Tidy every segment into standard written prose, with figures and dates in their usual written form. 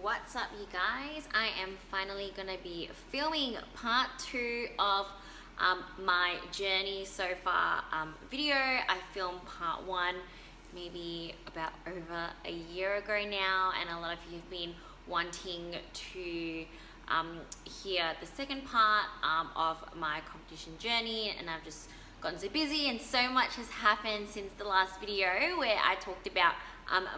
What's up, you guys? I am finally gonna be filming part 2 of my journey so far video. I filmed part 1 maybe about over a year ago now, and a lot of you have been wanting to hear the second part of my competition journey, and I've just gotten so busy and so much has happened since the last video where I talked about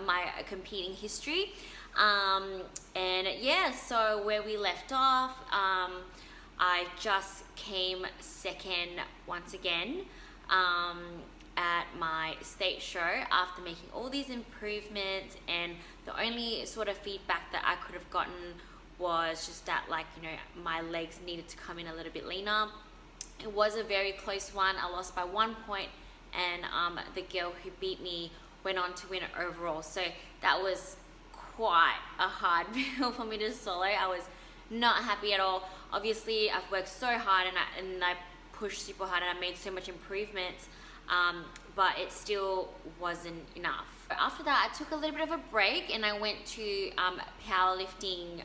my competing history. And yeah, so where we left off, I just came second once again at my state show after making all these improvements, and the only sort of feedback that I could have gotten was just that, like, you know, my legs needed to come in a little bit leaner. It was a very close one. I lost by 1 point, and the girl who beat me went on to win it overall. So that was quite a hard pill for me to swallow. I was not happy at all. Obviously, I've worked so hard and I pushed super hard and I made so much improvements, but it still wasn't enough. After that, I took a little bit of a break and I went to powerlifting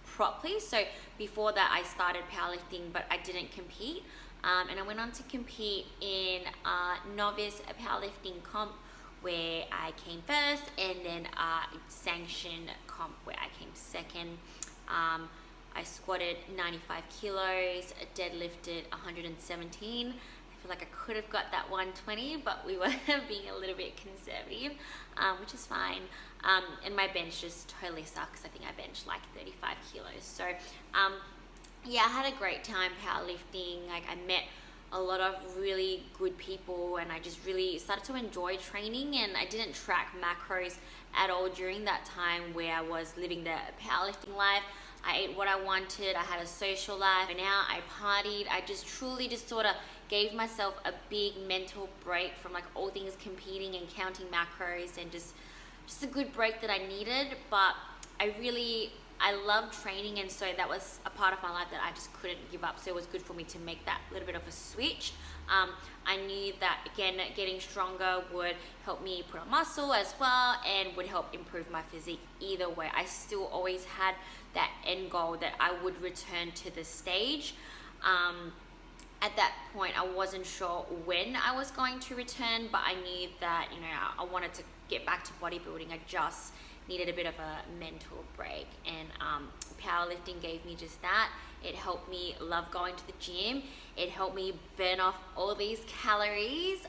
properly. So before that, I started powerlifting, but I didn't compete. And I went on to compete in novice powerlifting comp, where I came first, and then sanctioned comp where I came second. I squatted 95 kilos, deadlifted 117. I feel like I could have got that 120, but we were being a little bit conservative, which is fine. And my bench just totally sucks. I think I benched like 35 kilos. So yeah, I had a great time powerlifting. Like, I met a lot of really good people and I just really started to enjoy training, and I didn't track macros at all during that time where I was living the powerlifting life. I ate what I wanted, I had a social life, and now I partied. I just truly just sort of gave myself a big mental break from like all things competing and counting macros, and just a good break that I needed. But I love training, and so that was a part of my life that I just couldn't give up. So it was good for me to make that little bit of a switch. I knew that, again, getting stronger would help me put on muscle as well, and would help improve my physique either way. I still always had that end goal that I would return to the stage. At that point, I wasn't sure when I was going to return, but I knew that, you know, I wanted to get back to bodybuilding. I just needed a bit of a mental break, and powerlifting gave me just that. It helped me love going to the gym. It helped me burn off all these calories,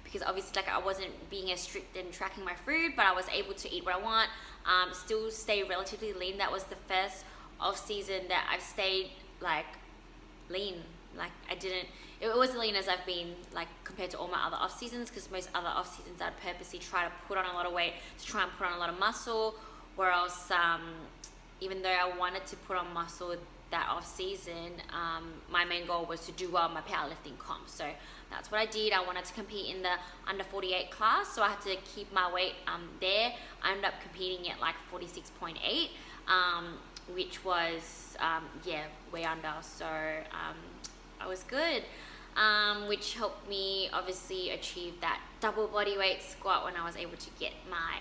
because obviously, like, I wasn't being as strict in tracking my food, but I was able to eat what I want, still stay relatively lean. That was the first off season that I've stayed like lean. Like, it wasn't lean as I've been like compared to all my other off seasons, because most other off seasons I'd purposely try to put on a lot of weight to try and put on a lot of muscle, whereas even though I wanted to put on muscle that off season, my main goal was to do well in my powerlifting comp. So that's what I did. I wanted to compete in the under 48 class, so I had to keep my weight there. I ended up competing at like 46.8, which was yeah, way under. So I was good, which helped me obviously achieve that double body weight squat when I was able to get my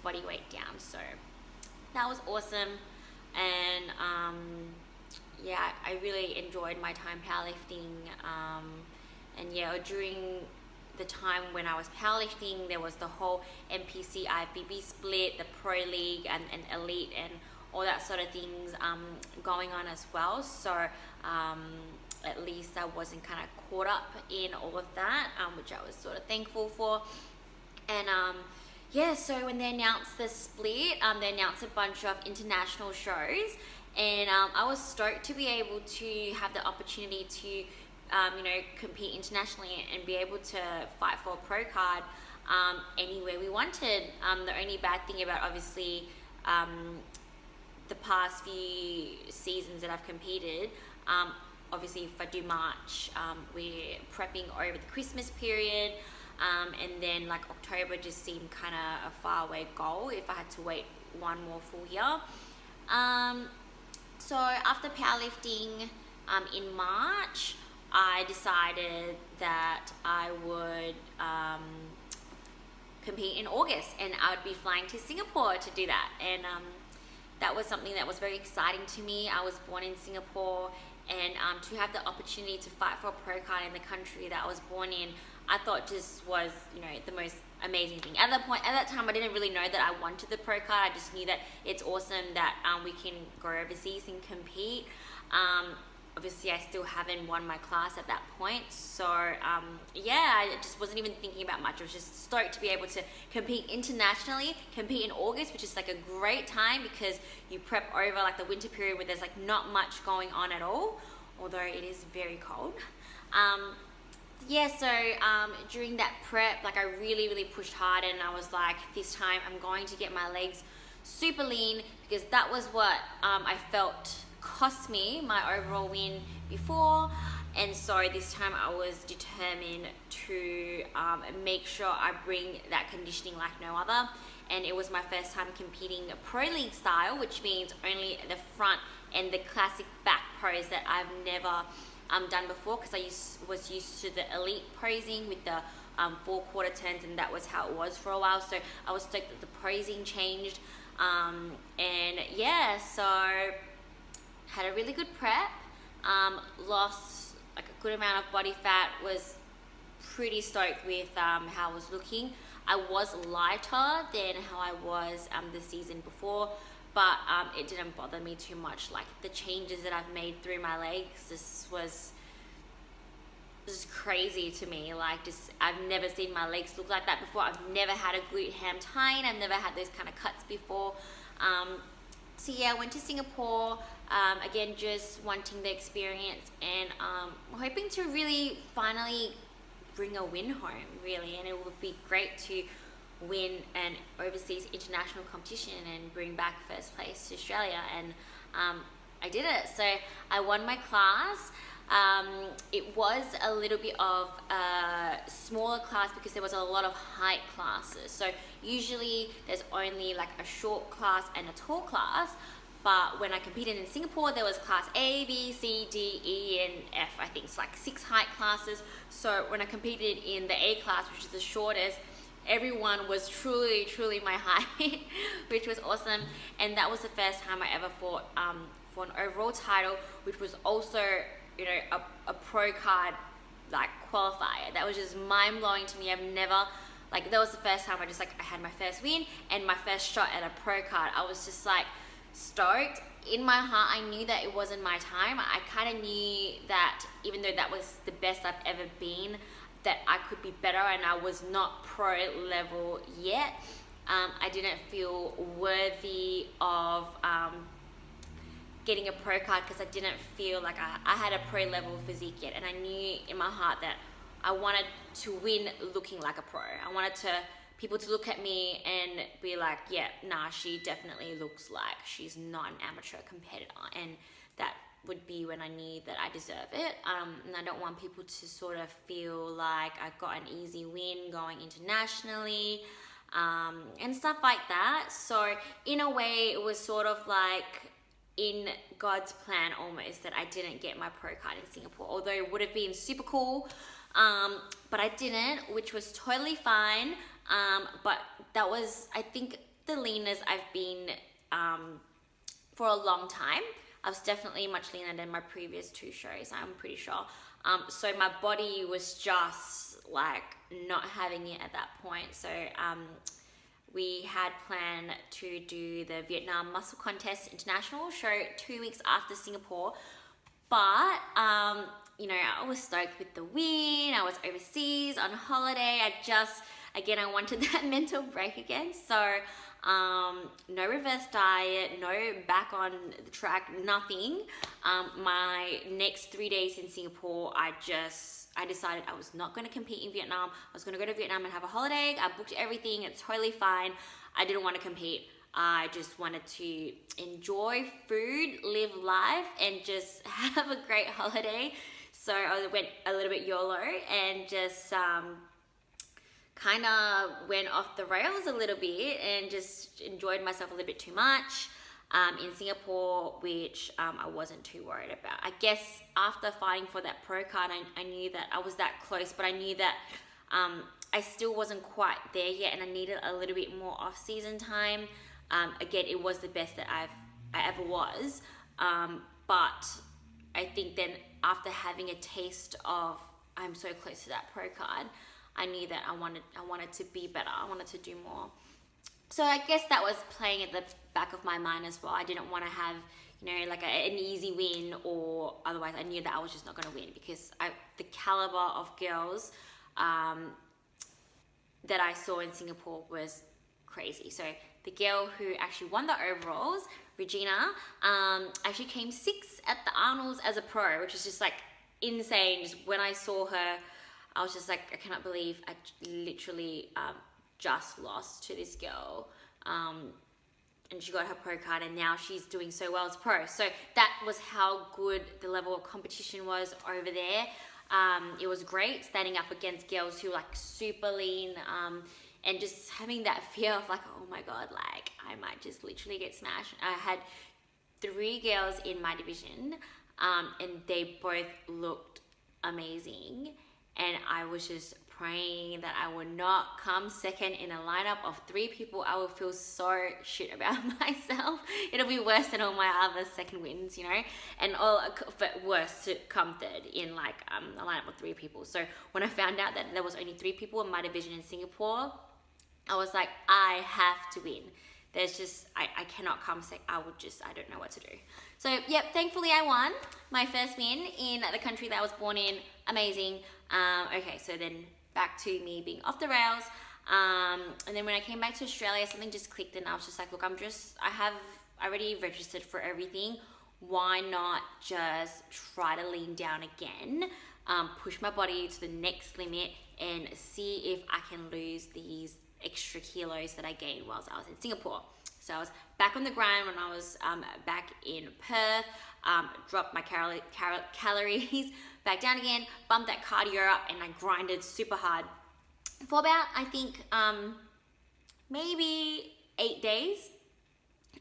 body weight down. So that was awesome, and yeah, I really enjoyed my time powerlifting. And yeah, during the time when I was powerlifting, there was the whole NPC IFBB split, the Pro League and Elite, and all that sort of things going on as well. So at least I wasn't kind of caught up in all of that, which I was sort of thankful for. And yeah, so when they announced the split, they announced a bunch of international shows, and I was stoked to be able to have the opportunity to you know, compete internationally and be able to fight for a pro card anywhere we wanted. The only bad thing about, obviously, the past few seasons that I've competed, obviously if I do March, we're prepping over the Christmas period, and then like October just seemed kind of a far away goal if I had to wait one more full year. So after powerlifting in March, I decided that I would compete in August, and I would be flying to Singapore to do that. And that was something that was very exciting to me. I was born in Singapore, and to have the opportunity to fight for a pro card in the country that I was born in, I thought just was, you know, the most amazing thing. At that time, I didn't really know that I wanted the pro card. I just knew that it's awesome that we can go overseas and compete. Obviously, I still haven't won my class at that point, so yeah, I just wasn't even thinking about much. I was just stoked to be able to compete internationally, compete in August, which is like a great time because you prep over like the winter period where there's like not much going on at all, although it is very cold. Yeah, so during that prep, like I really pushed hard, and I was like, this time I'm going to get my legs super lean, because that was what I felt cost me my overall win before. And so this time I was determined to make sure I bring that conditioning like no other. And it was my first time competing pro league style, which means only the front and the classic back pose that I've never done before, because I was used to the elite posing with the 4/4 turns, and that was how it was for a while. So I was stoked that the posing changed, and yeah, so had a really good prep, lost like a good amount of body fat, was pretty stoked with how I was looking. I was lighter than how I was the season before, but it didn't bother me too much. Like the changes that I've made through my legs, this was just crazy to me. Like, just I've never seen my legs look like that before. I've never had a glute ham tine. I've never had those kind of cuts before. So yeah, I went to Singapore, again, just wanting the experience, and hoping to really finally bring a win home, really. And it would be great to win an overseas international competition and bring back first place to Australia, and I did it. So I won my class. It was a little bit of a smaller class because there was a lot of height classes. So usually there's only like a short class and a tall class, but when I competed in Singapore, there was class A, B, C, D, E, and F. I think it's like 6 height classes. So when I competed in the A class, which is the shortest, everyone was truly my height, which was awesome. And that was the first time I ever fought for an overall title, which was also, you know, a pro card like qualifier. That was just mind blowing to me. I've never, like, that was the first time I had my first win and my first shot at a pro card. I was just like stoked. In my heart, I knew that it wasn't my time. I kind of knew that even though that was the best I've ever been, that I could be better, and I was not pro level yet. I didn't feel worthy of getting a pro card because I didn't feel like I had a pro level physique yet, and I knew in my heart that I wanted to win looking like a pro. I wanted people to look at me and be like, yeah, nah, she definitely looks like she's not an amateur competitor, and that would be when I knew that I deserve it. And I don't want people to sort of feel like I got an easy win going internationally, and stuff like that. So in a way, it was sort of like in God's plan almost that I didn't get my pro card in Singapore, although it would have been super cool, but I didn't, which was totally fine. But that was, I think, the leanest I've been for a long time. I was definitely much leaner than my previous 2 shows, I'm pretty sure. So my body was just like not having it at that point. So we had planned to do the Vietnam Muscle Contest International show 2 weeks after Singapore. But, you know, I was stoked with the win. I was overseas on holiday. Again, I wanted that mental break again. So no reverse diet, no back on the track, nothing. My next 3 days in Singapore, I decided I was not going to compete in Vietnam. I was going to go to Vietnam and have a holiday. I booked everything. It's totally fine. I didn't want to compete. I just wanted to enjoy food, live life, and just have a great holiday. So I went a little bit YOLO and just kind of went off the rails a little bit and just enjoyed myself a little bit too much in Singapore, which I wasn't too worried about. I guess after fighting for that pro card, I knew that I was that close, but I knew that I still wasn't quite there yet, and I needed a little bit more off-season time. Again, it was the best that I've I ever was. But I think then after having a taste of I'm so close to that pro card, I knew that I wanted to be better. I wanted to do more. So I guess that was playing at the back of my mind as well. I didn't want to have, like an easy win, or otherwise I knew that I was just not going to win, because the caliber of girls that I saw in Singapore was crazy. So the girl who actually won the overalls, Regina, actually came 6th at the Arnold's as a pro, which is just like insane. Just when I saw her, I was just like, I cannot believe I literally just lost to this girl. And she got her pro card, and now she's doing so well as pro. So that was how good the level of competition was over there. It was great standing up against girls who were like super lean, and just having that fear of like, oh my God, like I might just literally get smashed. I had 3 girls in my division, and they both looked amazing. And I was just praying that I would not come second in a lineup of 3 people. I would feel so shit about myself. It'll be worse than all my other second wins, and but worse to come third in like a lineup of 3 people. So when I found out that there was only 3 people in my division in Singapore, I was like, I have to win. There's just, I cannot come second. I don't know what to do. So yep, thankfully I won my first win in the country that I was born in. Amazing. Okay, so then back to me being off the rails. And then when I came back to Australia, something just clicked, and I was just like, look, I have already registered for everything. Why not just try to lean down again, push my body to the next limit, and see if I can lose these extra kilos that I gained whilst I was in Singapore. So I was back on the grind when I was back in Perth, dropped my calories back down again, bumped that cardio up, and I grinded super hard for about, I think, maybe 8 days,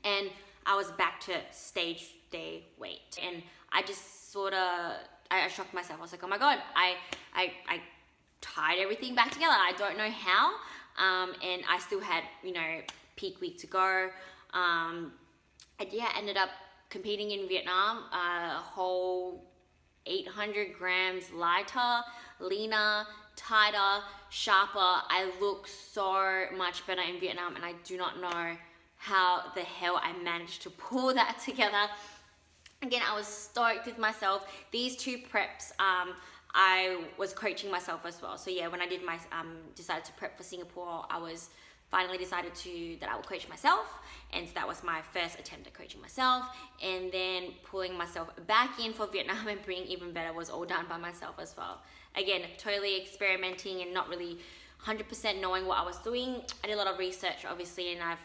and I was back to stage day weight. And I just I shocked myself. I was like, oh my God, I tied everything back together. I don't know how, and I still had, peak week to go. And yeah, ended up competing in Vietnam, a whole 800 grams lighter, leaner, tighter, sharper. I look so much better in Vietnam, and I do not know how the hell I managed to pull that together. Again, I was stoked with myself. These 2 preps, I was coaching myself as well. So yeah, when I did decided to prep for Singapore, I was finally decided that I would coach myself, and so that was my first attempt at coaching myself. And then pulling myself back in for Vietnam and being even better was all done by myself as well. Again, totally experimenting and not really 100% knowing what I was doing. I did a lot of research, obviously, and I've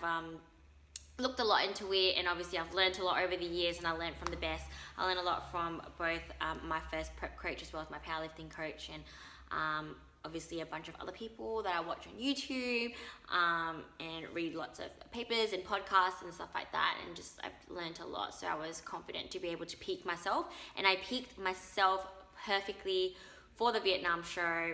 looked a lot into it, and obviously I've learned a lot over the years, and I learned from the best. I learned a lot from both my first prep coach as well as my powerlifting coach, and obviously a bunch of other people that I watch on YouTube, and read lots of papers and podcasts and stuff like that, and just I've learned a lot. So I was confident to be able to peak myself, and I peaked myself perfectly for the Vietnam show.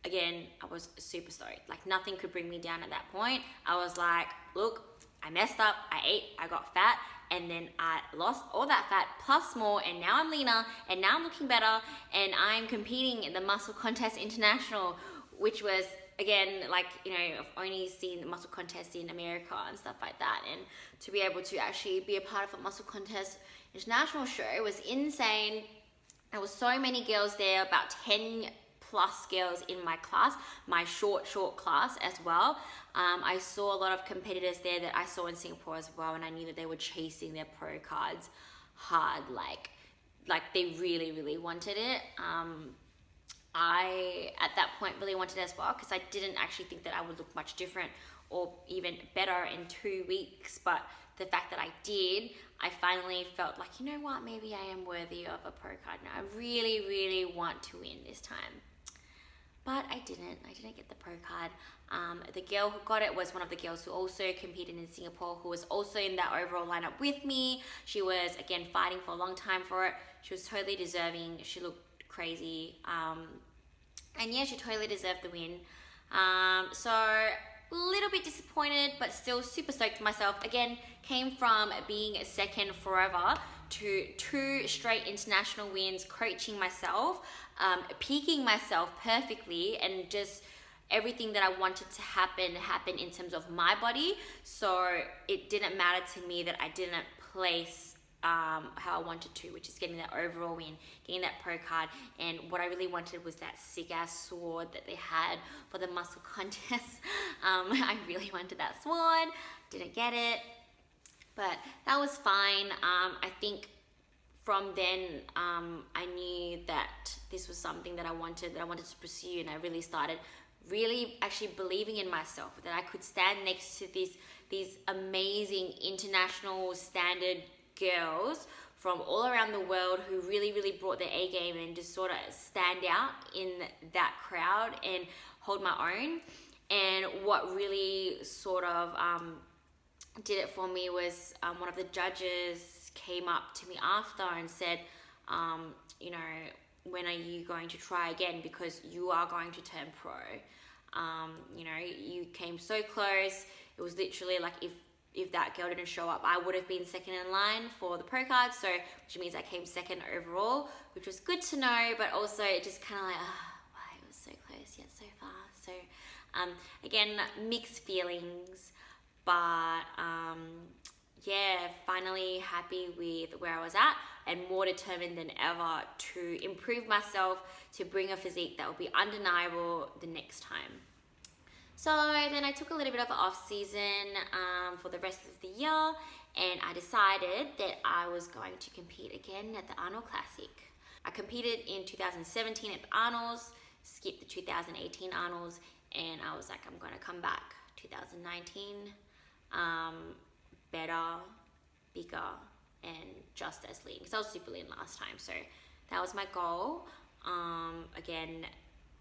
Again, I was super stoked. Like nothing could bring me down at that point. I was like, look, I messed up, I ate, I got fat, and then I lost all that fat plus more, and now I'm leaner, and now I'm looking better, and I'm competing in the Muscle Contest International, which was, again, like, I've only seen the Muscle Contest in America and stuff like that, and to be able to actually be a part of a Muscle Contest International show was insane. There were so many girls there, about 10 plus girls in my class, my short class as well. I saw a lot of competitors there that I saw in Singapore as well, and I knew that they were chasing their pro cards hard, like they really wanted it. I at that point really wanted it as well, because I didn't actually think that I would look much different or even better in 2 weeks, but the fact that I did, I finally felt like, you know what, maybe I am worthy of a pro card now. I really want to win this time. But I didn't get the pro card. The girl who got it was one of the girls who also competed in Singapore, who was also in that overall lineup with me. She was, again, fighting for a long time for it. She was totally deserving. She looked crazy. And yeah, she totally deserved the win. So a little bit disappointed, but still super stoked with myself. Again, came from being second forever to 2 straight international wins, coaching myself, peaking myself perfectly, and just everything that I wanted to happen in terms of my body. So it didn't matter to me that I didn't place how I wanted to, which is getting that overall win, getting that pro card. And what I really wanted was that sick ass sword that they had for the muscle contest. I really wanted that sword, didn't get it, but that was fine. I think from then I knew that this was something that I wanted to pursue, and I really started actually believing in myself, that I could stand next to these amazing international standard girls from all around the world who really brought their A game and just sort of stand out in that crowd and hold my own. And what really sort of did it for me was one of the judges came up to me after and said, you know, when are you going to try again, because you are going to turn pro. You know, you came so close. It was literally like if that girl didn't show up, I would have been second in line for the pro card, so which means I came second overall, which was good to know, but also it just kind of like, why it was so close yet so far. So again, mixed feelings, but yeah, finally happy with where I was at and more determined than ever to improve myself, to bring a physique that will be undeniable the next time. So then I took a little bit of an off season for the rest of the year, and I decided that I was going to compete again at the Arnold Classic. I competed in 2017 at the Arnolds, skipped the 2018 Arnolds, and I was like, I'm going to come back 2019, better, bigger, and just as lean, because I was super lean last time. So that was my goal. Again,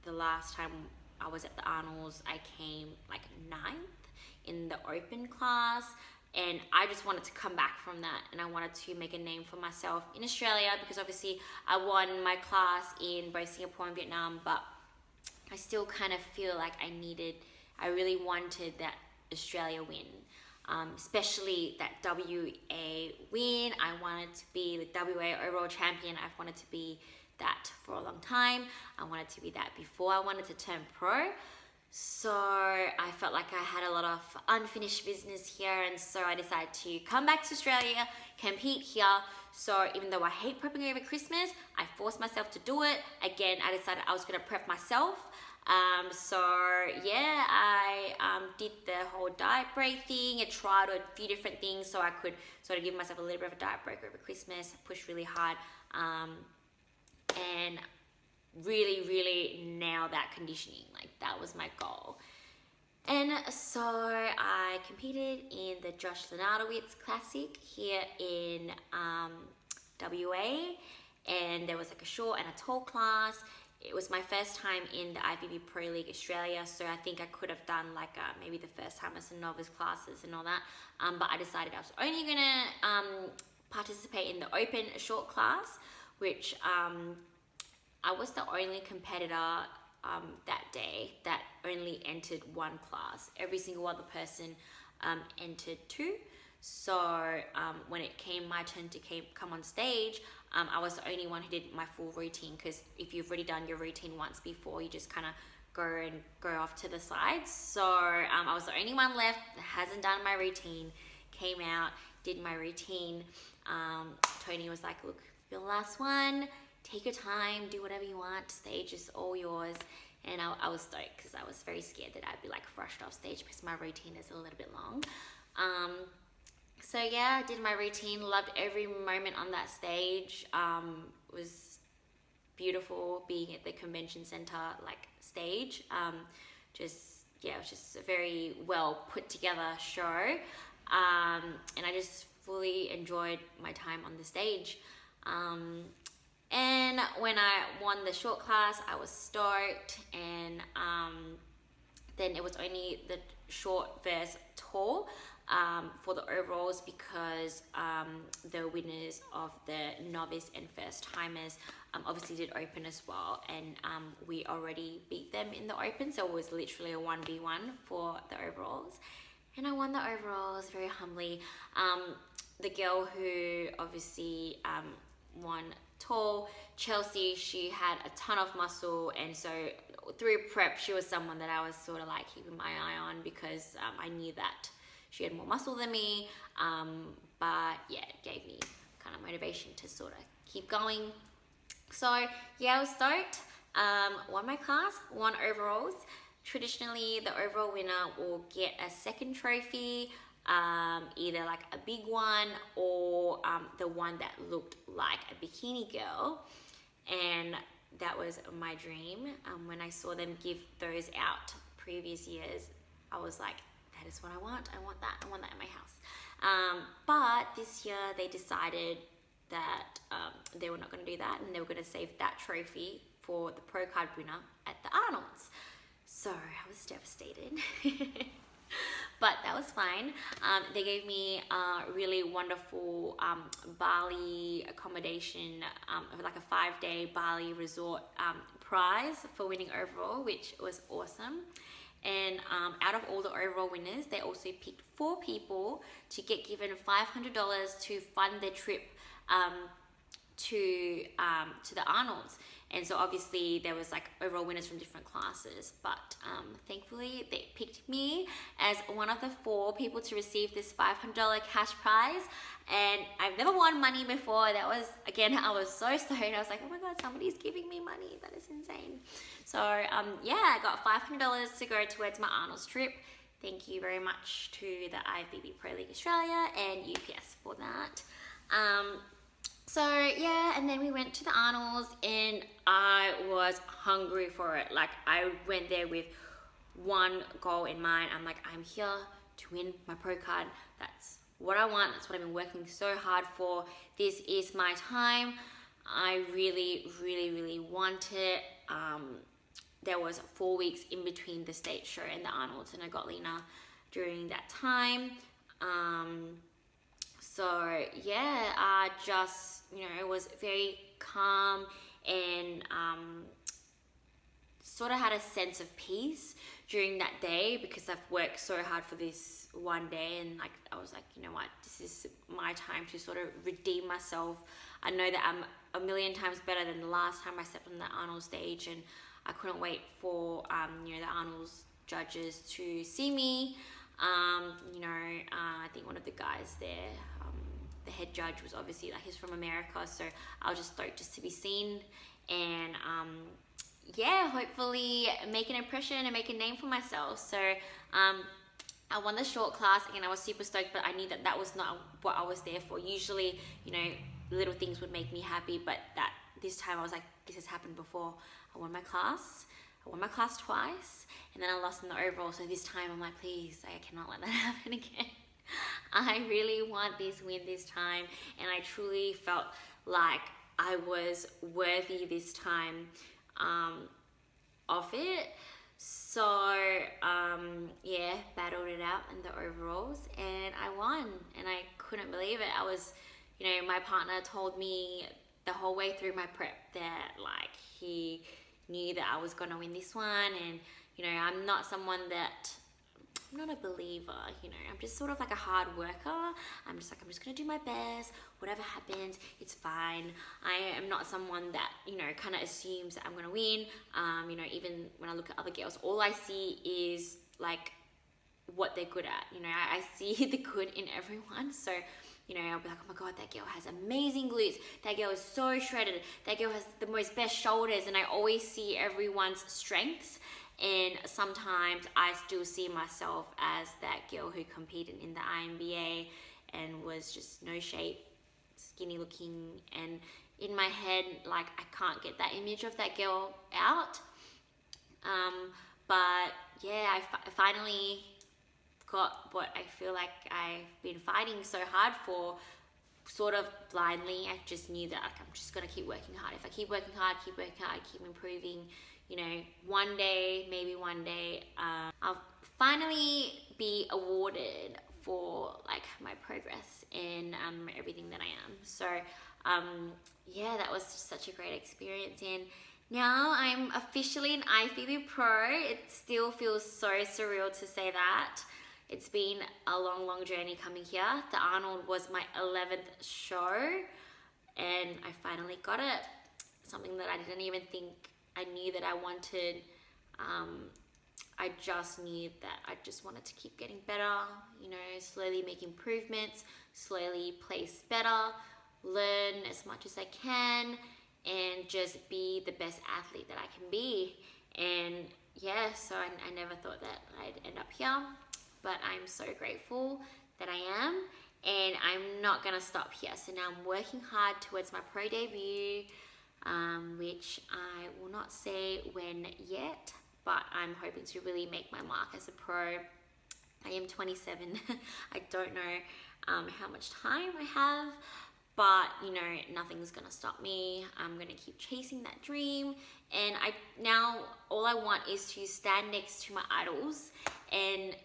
the last time I was at the Arnolds, I came like 9th in the open class, and I just wanted to come back from that, and I wanted to make a name for myself in Australia, because obviously I won my class in both Singapore and Vietnam, but I still kind of feel like I really wanted that Australia win, especially that WA win. I wanted to be the WA overall champion. I've wanted to be that for a long time. I wanted to be that before I wanted to turn pro. So I felt like I had a lot of unfinished business here, and so I decided to come back to Australia, compete here. So even though I hate prepping over Christmas, I forced myself to do it. Again, I decided I was going to prep myself. So yeah, I did the whole diet break thing. I tried a few different things so I could sort of give myself a little bit of a diet break over Christmas. I pushed really hard. And really nail that conditioning. Like, that was my goal. And so I competed in the Josh Lenardowitz Classic here in WA, and there was like a short and a tall class. It was my first time in the IFBB Pro League Australia, so I think I could have done like maybe the first time as some novice classes and all that, but I decided I was only gonna participate in the open short class, which I was the only competitor that day that only entered one class. Every single other person entered 2. So when it came my turn to come on stage, I was the only one who did my full routine, because if you've already done your routine once before, you just kind of go off to the side. So I was the only one left that hasn't done my routine, came out, did my routine. Tony was like, look, you're the last one, take your time, do whatever you want, stage is all yours. And I was stoked, because I was very scared that I'd be like rushed off stage, because my routine is a little bit long. So yeah, I did my routine, loved every moment on that stage. It was beautiful being at the convention center like stage. It was just a very well put together show. And I just fully enjoyed my time on the stage. And when I won the short class, I was stoked, and then it was only the short versus tall. for the overalls because the winners of the novice and first timers obviously did open as well, and we already beat them in the open, so it was literally a 1v1 for the overalls, and I won the overalls very humbly. The girl who obviously won tall, Chelsea, she had a ton of muscle, and so through prep she was someone that I was sort of like keeping my eye on because I knew that she had more muscle than me, but yeah, it gave me kind of motivation to sort of keep going. So yeah, I was stoked. Won my class, won overalls. Traditionally the overall winner will get a second trophy, either like a big one or the one that looked like a bikini girl, and that was my dream. When I saw them give those out previous years, I was like, that is what I want that in my house. But this year they decided that they were not going to do that, and they were going to save that trophy for the pro card winner at the Arnold's. So I was devastated. But that was fine. They gave me a really wonderful Bali accommodation, like a 5-day Bali resort prize for winning overall, which was awesome. And out of all the overall winners, they also picked 4 people to get given $500 to fund their trip to the Arnold's. And so obviously there was like overall winners from different classes, but thankfully they picked me as one of the 4 people to receive this $500 cash prize. And I've never won money before. That was, again, I was so stoked. I was like, oh my God, somebody's giving me money. That is insane. So yeah, I got $500 to go towards my Arnold's trip. Thank you very much to the IFBB Pro League Australia and UPS for that. So yeah, and then we went to the Arnold's, and I was hungry for it. Like, I went there with one goal in mind. I'm like, I'm here to win my pro card. That's what I want. That's what I've been working so hard for. This is my time. I really, really, really want it. There was 4 weeks in between the state show and the Arnold's, and I got Lena during that time. So yeah, just, you know, it was very calm, and sort of had a sense of peace during that day because I've worked so hard for this one day, and like I was like, you know what, this is my time to sort of redeem myself. I know that I'm a million times better than the last time I stepped on the Arnold stage, and I couldn't wait for you know, the Arnold's judges to see me. You know, I think one of the guys there, the head judge, was obviously, like, he's from America, so I was just stoked just to be seen, and yeah, hopefully make an impression and make a name for myself. So I won the short class, and I was super stoked, but I knew that that was not what I was there for. Usually, you know, little things would make me happy, but that this time I was like, this has happened before. I won my class twice, and then I lost in the overall, so this time I'm like, please, I cannot let that happen again. I really want this win this time, and I truly felt like I was worthy this time of it. So yeah, battled it out in the overalls, and I won, and I couldn't believe it. I was, you know, my partner told me the whole way through my prep that, like, he knew that I was gonna win this one, and you know, I'm not a believer, you know, I'm just sort of like a hard worker. I'm just gonna do my best, whatever happens, it's fine. I am not someone that, you know, kind of assumes that I'm gonna win. You know, even when I look at other girls, all I see is like what they're good at. You know, I see the good in everyone. So, you know, I'll be like, oh my God, that girl has amazing glutes. That girl is so shredded. That girl has the most best shoulders. And I always see everyone's strengths. And sometimes I still see myself as that girl who competed in the INBA and was just no shape, skinny looking. And in my head, like, I can't get that image of that girl out. But yeah, I finally got what I feel like I've been fighting so hard for, sort of blindly. I just knew that, like, I'm just gonna keep working hard. If I keep working hard, keep improving, you know, one day, maybe one day, I'll finally be awarded for like my progress and everything that I am. So yeah, that was such a great experience, and now I'm officially an IFBB Pro. It still feels so surreal to say that. It's been a long journey coming here. The Arnold was my 11th show, and I finally got it. Something that I didn't even think I knew that I wanted. I just knew that I just wanted to keep getting better, you know, slowly make improvements, slowly place better, learn as much as I can, and just be the best athlete that I can be. And yeah, so I never thought that I'd end up here, but I'm so grateful that I am, and I'm not gonna stop here. So now I'm working hard towards my pro debut, which I will not say when yet, but I'm hoping to really make my mark as a pro. I am 27. I don't know how much time I have, but you know, nothing's gonna stop me. I'm gonna keep chasing that dream, and now all I want is to stand next to my idols and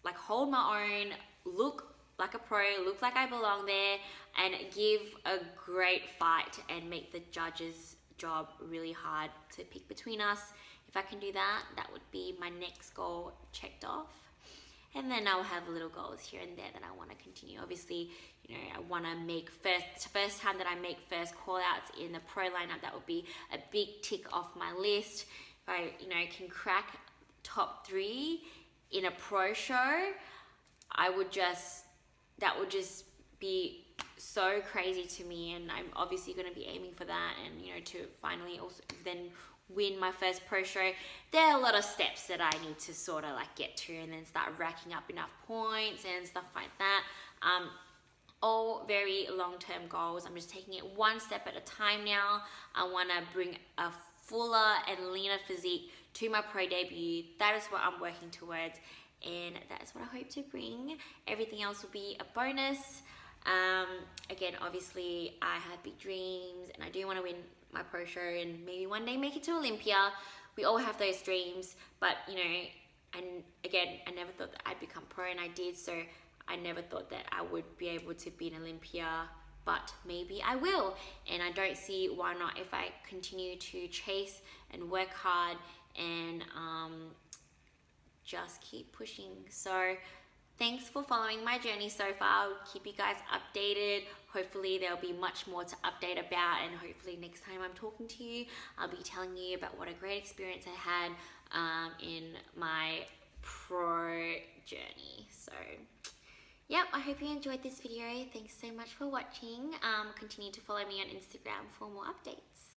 like hold my own, look like a pro, look like I belong there, and give a great fight and make the judges' job really hard to pick between us. If I can do that, that would be my next goal checked off. And then I'll have little goals here and there that I want to continue. Obviously, you know, I want to make first time that I make first call outs in the pro lineup, that would be a big tick off my list. If I, you know, can crack top 3 in a pro show, that would just be so crazy to me, and I'm obviously going to be aiming for that, and you know, to finally also then win my first pro show. There are a lot of steps that I need to sort of like get to, and then start racking up enough points and stuff like that. All very long-term goals. I'm just taking it one step at a time now. I want to bring a fuller and leaner physique to my pro debut. That is what I'm working towards, and that is what I hope to bring. Everything else will be a bonus. Again, obviously I have big dreams, and I do want to win my pro show and maybe one day make it to Olympia. We all have those dreams, but you know, and again, I never thought that I'd become pro, and I did. So I never thought that I would be able to be in Olympia, but maybe I will, and I don't see why not if I continue to chase and work hard and just keep pushing. So thanks for following my journey so far. I'll keep you guys updated. Hopefully there'll be much more to update about, and hopefully next time I'm talking to you, I'll be telling you about what a great experience I had in my pro journey. So yep, I hope you enjoyed this video. Thanks so much for watching. Continue to follow me on Instagram for more updates.